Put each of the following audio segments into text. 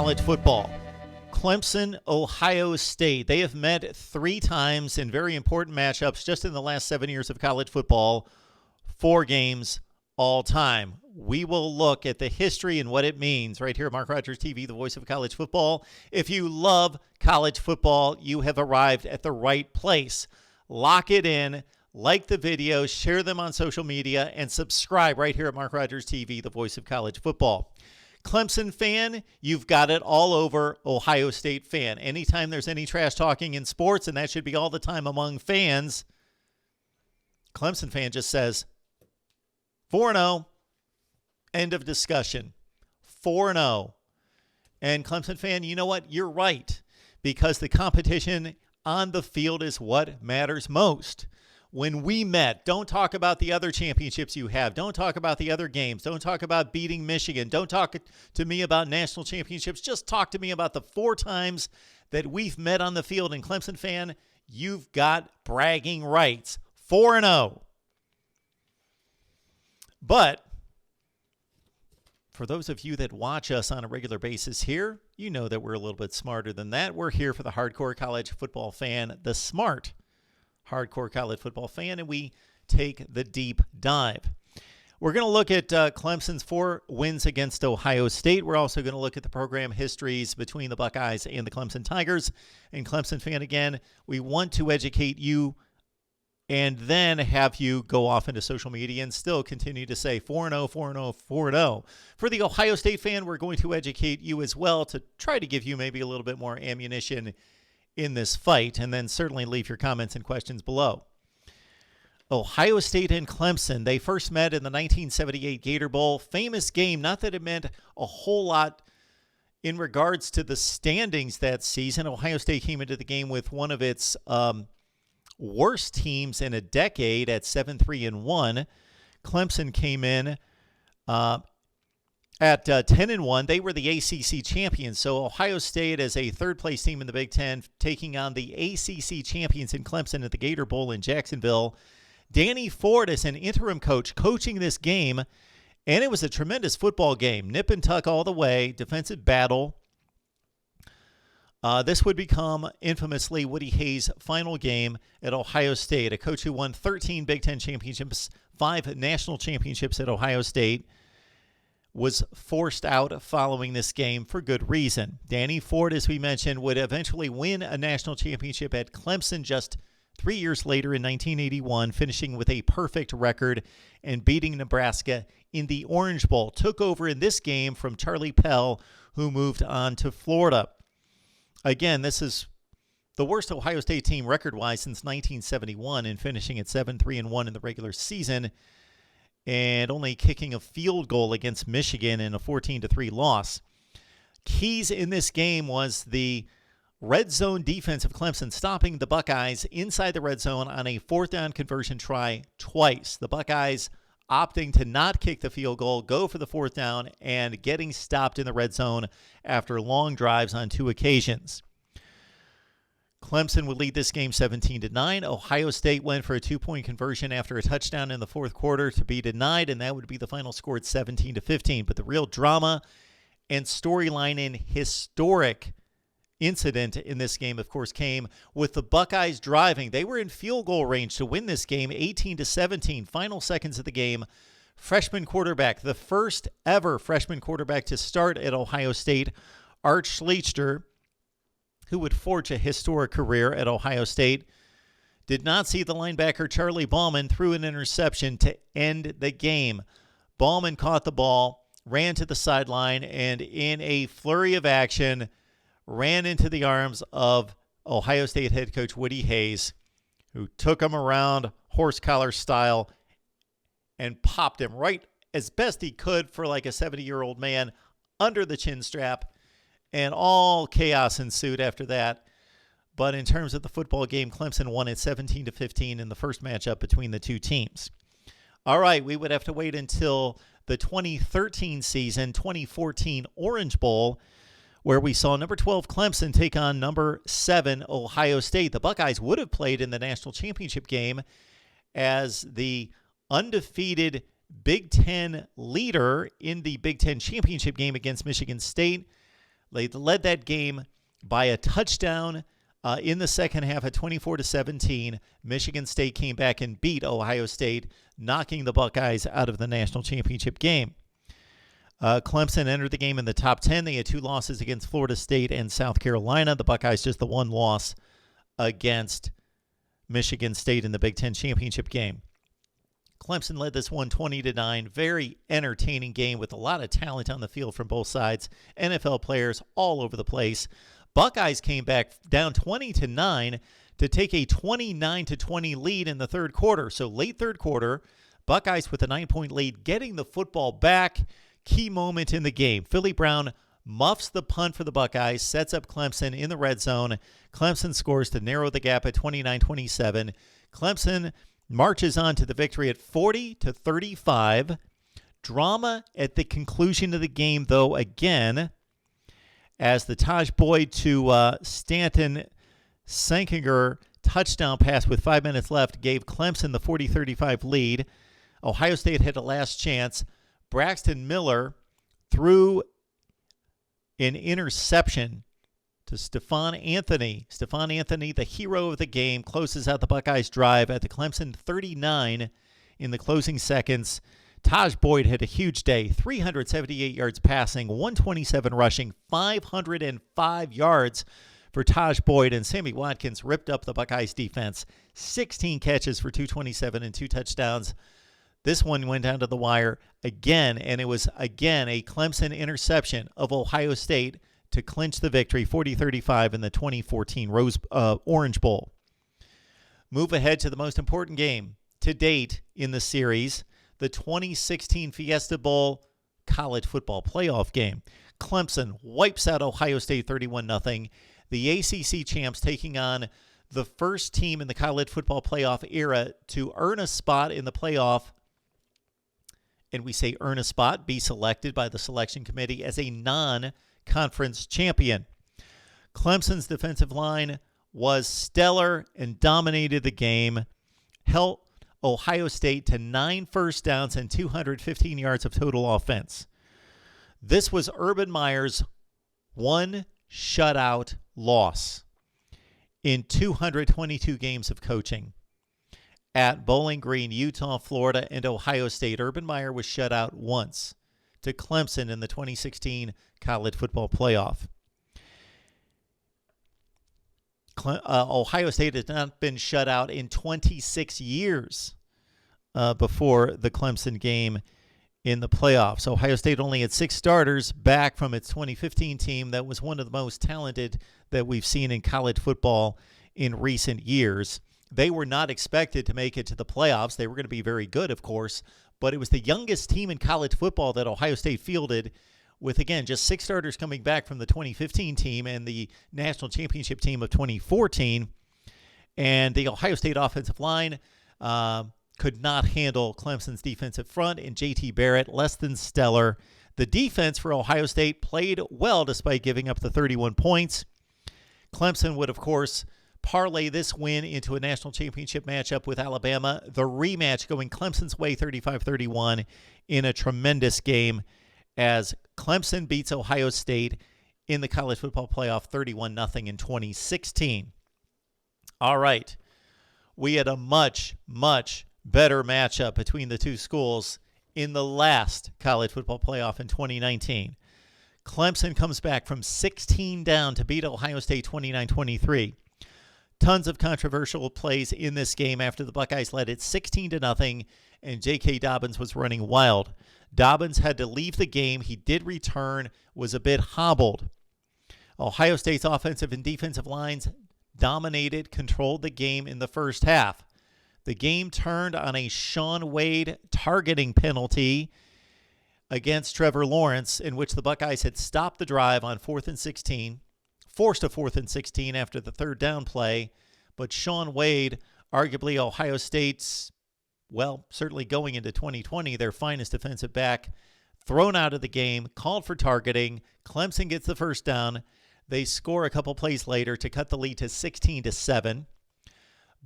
college football. Clemson-Ohio State. They have met 3 times in very important matchups just in the last 7 years of college football. 4 games all time. We will look at the history and what it means right here at MarkRogersTV, the voice of college football. If you love college football, you have arrived at the right place. Lock it in, like the videos, share them on social media, and subscribe right here at MarkRogersTV, the voice of college football. Clemson fan, you've got it all over. Ohio State fan. Anytime there's any trash talking in sports, and that should be all the time among fans, Clemson fan just says 4-0. End of discussion. 4-0. And Clemson fan, you know what? You're right, because the competition on the field is what matters most. When we met, don't talk about the other championships you have. Don't talk about the other games. Don't talk about beating Michigan. Don't talk to me about national championships. Just talk to me about the 4 times that we've met on the field. And Clemson fan, you've got bragging rights. 4-0. But for those of you that watch us on a regular basis here, you know that we're a little bit smarter than that. We're here for the hardcore college football fan, the smart hardcore college football fan, and we take the deep dive. We're going to look at Clemson's 4 wins against Ohio State. We're also going to look at the program histories between the Buckeyes and the Clemson Tigers. And Clemson fan, again, we want to educate you and then have you go off into social media and still continue to say 4-0, 4-0, 4-0. For the Ohio State fan, we're going to educate you as well to try to give you maybe a little bit more ammunition in this fight, and then certainly leave your comments and questions below. Ohio State and Clemson, they first met in the 1978 Gator Bowl. Famous game, not that it meant a whole lot in regards to the standings that season. Ohio State came into the game with one of its worst teams in a decade at 7-3-1. Clemson came in at 10-1. They were the ACC champions. So Ohio State as a third-place team in the Big Ten, taking on the ACC champions in Clemson at the Gator Bowl in Jacksonville. Danny Ford as an interim coach coaching this game, and it was a tremendous football game. Nip and tuck all the way, defensive battle. This would become infamously Woody Hayes' final game at Ohio State, a coach who won 13 Big Ten championships, 5 national championships at Ohio State, was forced out following this game for good reason. Danny Ford, as we mentioned, would eventually win a national championship at Clemson just 3 years later in 1981, finishing with a perfect record and beating Nebraska in the Orange Bowl. Took over in this game from Charlie Pell, who moved on to Florida. Again, this is the worst Ohio State team record-wise since 1971, and finishing at 7-3-1 in the regular season, and only kicking a field goal against Michigan in a 14-3 loss. Keys in this game was the red zone defense of Clemson, stopping the Buckeyes inside the red zone on a 4th down conversion try twice. The Buckeyes opting to not kick the field goal, go for the 4th down, and getting stopped in the red zone after long drives on 2 occasions. Clemson would lead this game 17-9. Ohio State went for a 2-point conversion after a touchdown in the 4th quarter to be denied, and that would be the final score at 17-15. But the real drama and storyline and historic incident in this game, of course, came with the Buckeyes driving. They were in field goal range to win this game 18-17. Final seconds of the game, freshman quarterback, the first ever freshman quarterback to start at Ohio State, Art Schlichter, who would forge a historic career at Ohio State, did not see the linebacker Charlie Ballman, threw an interception to end the game. Ballman caught the ball, ran to the sideline, and in a flurry of action, ran into the arms of Ohio State head coach Woody Hayes, who took him around horse collar style and popped him right as best he could for like a 70-year-old man under the chin strap. And all chaos ensued after that. But in terms of the football game, Clemson won it 17-15 in the first matchup between the 2 teams. All right, we would have to wait until the 2013 season, 2014 Orange Bowl, where we saw number 12 Clemson take on number 7 Ohio State. The Buckeyes would have played in the national championship game as the undefeated Big Ten leader in the Big Ten championship game against Michigan State. They led that game by a touchdown in the second half at 24-17. Michigan State came back and beat Ohio State, knocking the Buckeyes out of the national championship game. Clemson entered the game in the top 10. They had 2 losses against Florida State and South Carolina. The Buckeyes just the 1 loss against Michigan State in the Big Ten championship game. Clemson led this one 20-9. Very entertaining game with a lot of talent on the field from both sides. NFL players all over the place. Buckeyes came back down 20-9 to take a 29-20 lead in the third quarter. So late third quarter, Buckeyes with a 9-point lead, getting the football back. Key moment in the game. Philly Brown muffs the punt for the Buckeyes, sets up Clemson in the red zone. Clemson scores to narrow the gap at 29-27. Clemson marches on to the victory at 40-35. Drama at the conclusion of the game, though, again, as the Taj Boyd to Stanton Sankinger touchdown pass with 5 minutes left gave Clemson the 40-35 lead. Ohio State had a last chance. Braxton Miller threw an interception to Stephon Anthony. Stephon Anthony, the hero of the game, closes out the Buckeyes' drive at the Clemson 39 in the closing seconds. Taj Boyd had a huge day, 378 yards passing, 127 rushing, 505 yards for Taj Boyd, and Sammy Watkins ripped up the Buckeyes defense. 16 catches for 227 and 2 touchdowns. This one went down to the wire again, and it was again a Clemson interception of Ohio State to clinch the victory, 40-35 in the 2014 Orange Bowl. Move ahead to the most important game to date in the series, the 2016 Fiesta Bowl college football playoff game. Clemson wipes out Ohio State 31-0. The ACC champs taking on the first team in the college football playoff era to earn a spot in the playoff. And we say earn a spot, be selected by the selection committee as a non-conference champion. Clemson's defensive line was stellar and dominated the game, held Ohio State to 9 first downs and 215 yards of total offense. This was Urban Meyer's 1 shutout loss in 222 games of coaching. At Bowling Green, Utah, Florida, and Ohio State, Urban Meyer was shut out once to Clemson in the 2016 college football playoff. Ohio State has not been shut out in 26 years before the Clemson game in the playoffs. Ohio State only had 6 starters back from its 2015 team that was one of the most talented that we've seen in college football in recent years. They were not expected to make it to the playoffs. They were going to be very good, of course, but it was the youngest team in college football that Ohio State fielded, with, again, just 6 starters coming back from the 2015 team and the national championship team of 2014. And the Ohio State offensive line could not handle Clemson's defensive front, and J.T. Barrett, less than stellar. The defense for Ohio State played well despite giving up the 31 points. Clemson would, of course, parlay this win into a national championship matchup with Alabama. The rematch going Clemson's way 35-31 in a tremendous game as Clemson beats Ohio State in the college football playoff 31-0 in 2016. All right. We had a much, much better matchup between the two schools in the last college football playoff in 2019. Clemson comes back from 16 down to beat Ohio State 29-23. Tons of controversial plays in this game after the Buckeyes led it 16-0, and J.K. Dobbins was running wild. Dobbins had to leave the game. He did return, was a bit hobbled. Ohio State's offensive and defensive lines dominated, controlled the game in the first half. The game turned on a Shaun Wade targeting penalty against Trevor Lawrence, in which the Buckeyes had stopped the drive on 4th and 16. Forced a 4th and 16 after the third down play, but Shaun Wade, arguably Ohio State's, well, certainly going into 2020, their finest defensive back, thrown out of the game, called for targeting. Clemson gets the first down. They score a couple plays later to cut the lead to 16-7.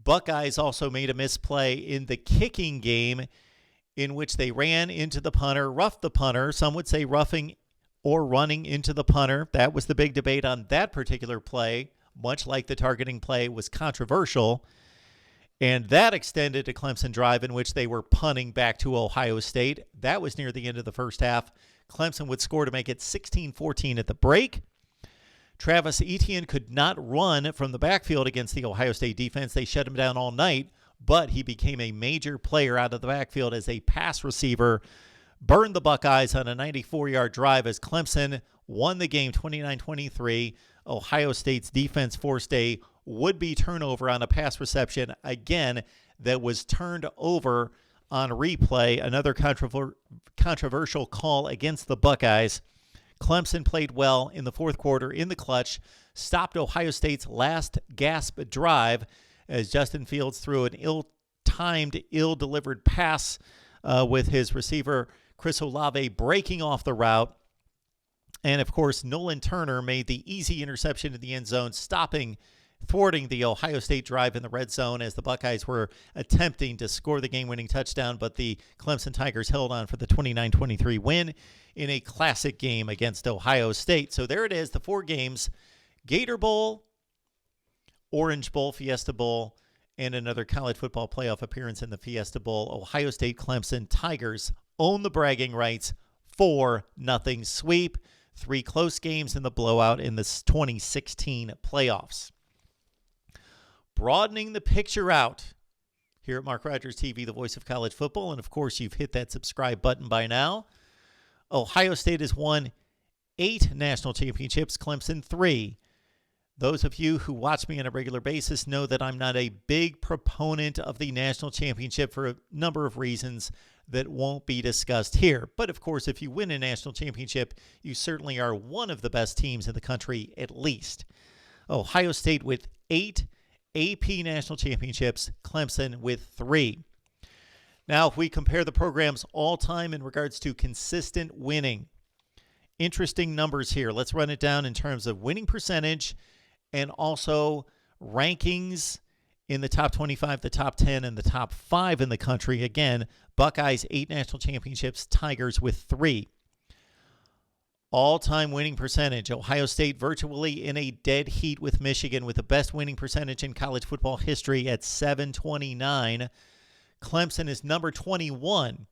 Buckeyes also made a misplay in the kicking game in which they ran into the punter, roughed the punter. Some would say roughing or running into the punter. That was the big debate on that particular play, much like the targeting play was controversial. And that extended to Clemson drive in which they were punting back to Ohio State. That was near the end of the first half. Clemson would score to make it 16-14 at the break. Travis Etienne could not run from the backfield against the Ohio State defense. They shut him down all night, but he became a major player out of the backfield as a pass receiver, burned the Buckeyes on a 94-yard drive as Clemson won the game 29-23. Ohio State's defense forced a would-be turnover on a pass reception, again, that was turned over on replay. Another controversial call against the Buckeyes. Clemson played well in the fourth quarter in the clutch, stopped Ohio State's last gasp drive as Justin Fields threw an ill-timed, ill-delivered pass with his receiver Chris Olave breaking off the route. And, of course, Nolan Turner made the easy interception in the end zone, thwarting the Ohio State drive in the red zone as the Buckeyes were attempting to score the game-winning touchdown, but the Clemson Tigers held on for the 29-23 win in a classic game against Ohio State. So there it is, the 4 games: Gator Bowl, Orange Bowl, Fiesta Bowl, and another college football playoff appearance in the Fiesta Bowl. Ohio State, Clemson, Tigers own the bragging rights, 4-0 sweep. 3 close games in the blowout in the 2016 playoffs. Broadening the picture out here at MarkRogersTV, the voice of college football. And, of course, you've hit that subscribe button by now. Ohio State has won 8 national championships, Clemson 3. Those of you who watch me on a regular basis know that I'm not a big proponent of the national championship for a number of reasons that won't be discussed here. But, of course, if you win a national championship, you certainly are one of the best teams in the country, at least. Ohio State with 8 AP national championships, Clemson with 3. Now, if we compare the programs all time in regards to consistent winning, interesting numbers here. Let's run it down in terms of winning percentage and also rankings in the top 25, the top 10, and the top 5 in the country. Again, Buckeyes 8 national championships, Tigers with 3. All-time winning percentage, Ohio State virtually in a dead heat with Michigan with the best winning percentage in college football history at 729. Clemson is number 21,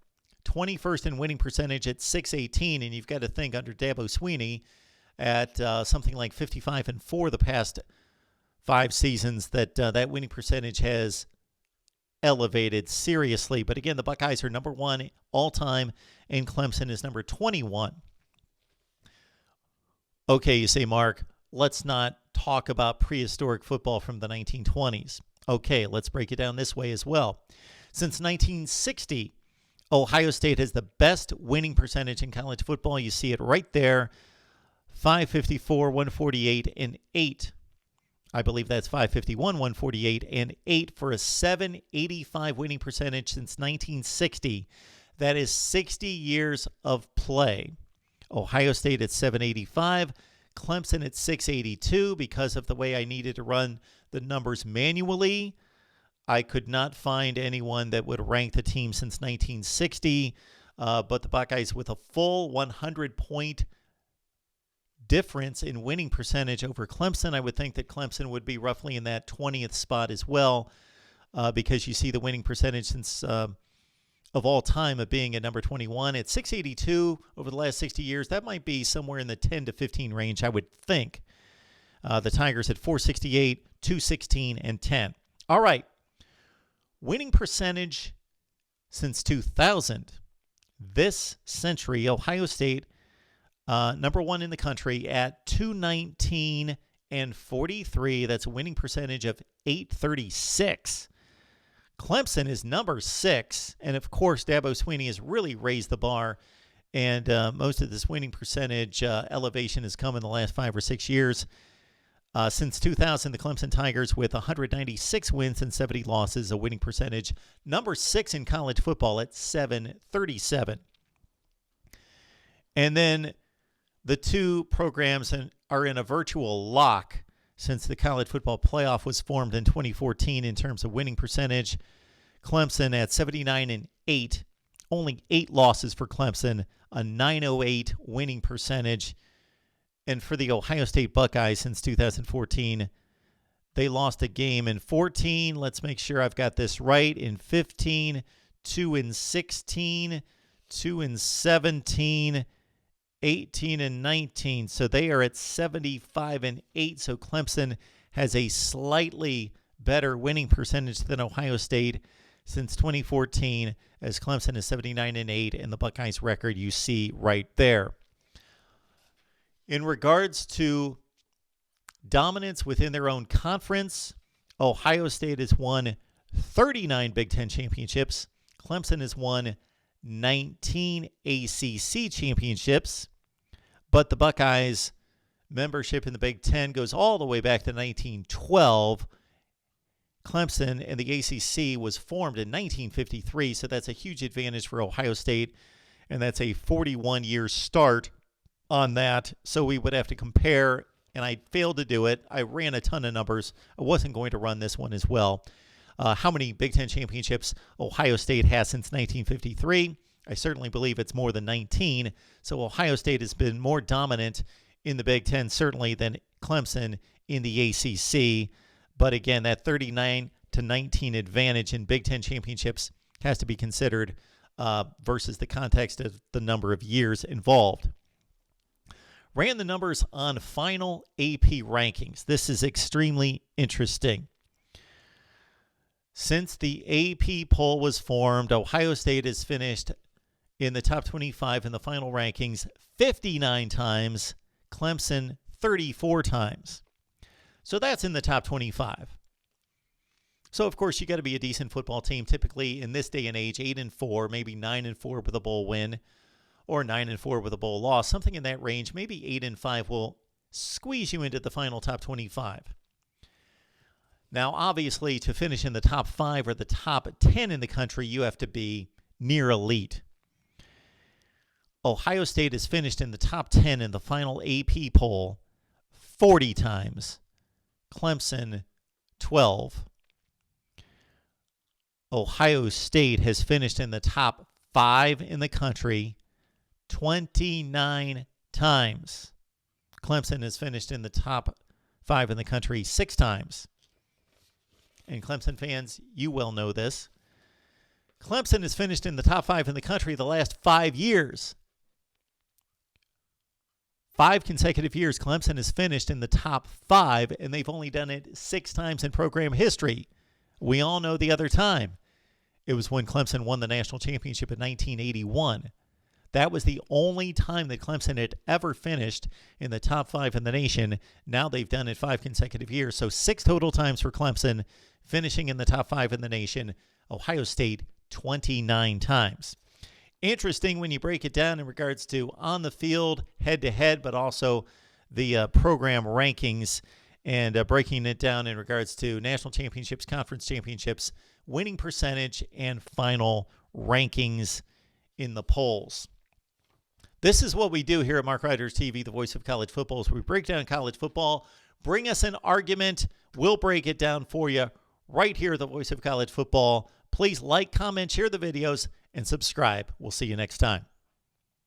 21st in winning percentage at 618, and you've got to think under Dabo Swinney at something like 55-4 the past 5 seasons that winning percentage has elevated seriously. But again, the Buckeyes are number 1 all-time, and Clemson is number 21. Okay, you say, Mark, let's not talk about prehistoric football from the 1920s. Okay, let's break it down this way as well. Since 1960, Ohio State has the best winning percentage in college football. You see it right there, 554, 148, and 8. I believe that's 551, 148, and 8 for a 785 winning percentage since 1960. That is 60 years of play. Ohio State at 785, Clemson at 682. Because of the way I needed to run the numbers manually, I could not find anyone that would rank the team since 1960, but the Buckeyes with a full 100-point difference in winning percentage over Clemson. I would think that Clemson would be roughly in that 20th spot as well, because you see the winning percentage since of all time of being at number 21 at 682 over the last 60 years. That might be somewhere in the 10 to 15 range, I would think. The Tigers at 468, 216, and 10. All right. Winning percentage since 2000. This century, Ohio State, number 1 in the country at 219 and 43. That's a winning percentage of 836. Clemson is number 6, and of course, Dabo Swinney has really raised the bar, and most of this winning percentage elevation has come in the last 5 or 6 years. Since 2000, the Clemson Tigers with 196 wins and 70 losses, a winning percentage number 6 in college football at 737. And then the 2 programs are in a virtual lock since the college football playoff was formed in 2014 in terms of winning percentage. Clemson at 79 and 8, only 8 losses for Clemson, a .908 winning percentage. And for the Ohio State Buckeyes since 2014, they lost a game in 14. Let's make sure I've got this right. In 15, 2-16, 2-17, 18-19. So they are at 75-8. So Clemson has a slightly better winning percentage than Ohio State since 2014, as Clemson is 79-8, and the Buckeyes record you see right there. In regards to dominance within their own conference, Ohio State has won 39 Big Ten championships. Clemson has won 19 ACC championships. But the Buckeyes' membership in the Big Ten goes all the way back to 1912. Clemson and the ACC was formed in 1953, so that's a huge advantage for Ohio State, and that's a 41-year start on that. So we would have to compare, and I failed to do it. I ran a ton of numbers. I wasn't going to run this one as well. How many Big Ten championships Ohio State has since 1953? I certainly believe it's more than 19. So Ohio State has been more dominant in the Big Ten, certainly, than Clemson in the ACC. But again, that 39-19 advantage in Big Ten championships has to be considered versus the context of the number of years involved. Ran the numbers on final AP rankings. This is extremely interesting. Since the AP poll was formed, Ohio State has finished in the top 25 in the final rankings 59 times, Clemson 34 times. So that's in the top 25. So, of course, you got to be a decent football team. Typically, in this day and age, 8-4, maybe 9-4 with a bowl win, or 9-4 with a bowl loss. Something in that range. Maybe 8-5 will squeeze you into the final top 25. Now, obviously, to finish in the top 5 or the top 10 in the country, you have to be near elite. Ohio State has finished in the top 10 in the final AP poll 40 times. Clemson, 12. Ohio State has finished in the top 5 in the country 29 times. Clemson has finished in the top 5 in the country 6 times. And Clemson fans, you well know this. Clemson has finished in the top 5 in the country the last 5 years. 5 consecutive years, Clemson has finished in the top 5, and they've only done it 6 times in program history. We all know the other time. It was when Clemson won the national championship in 1981. That was the only time that Clemson had ever finished in the top 5 in the nation. Now they've done it 5 consecutive years. So 6 total times for Clemson, finishing in the top 5 in the nation. Ohio State, 29 times. Interesting when you break it down in regards to on the field, head-to-head, but also the program rankings, and breaking it down in regards to national championships, conference championships, winning percentage, and final rankings in the polls. This is what we do here at MarkRogersTV, the voice of college football. As we break down college football, bring us an argument. We'll break it down for you right here at the voice of college football. Please like, comment, share the videos, and subscribe. We'll see you next time.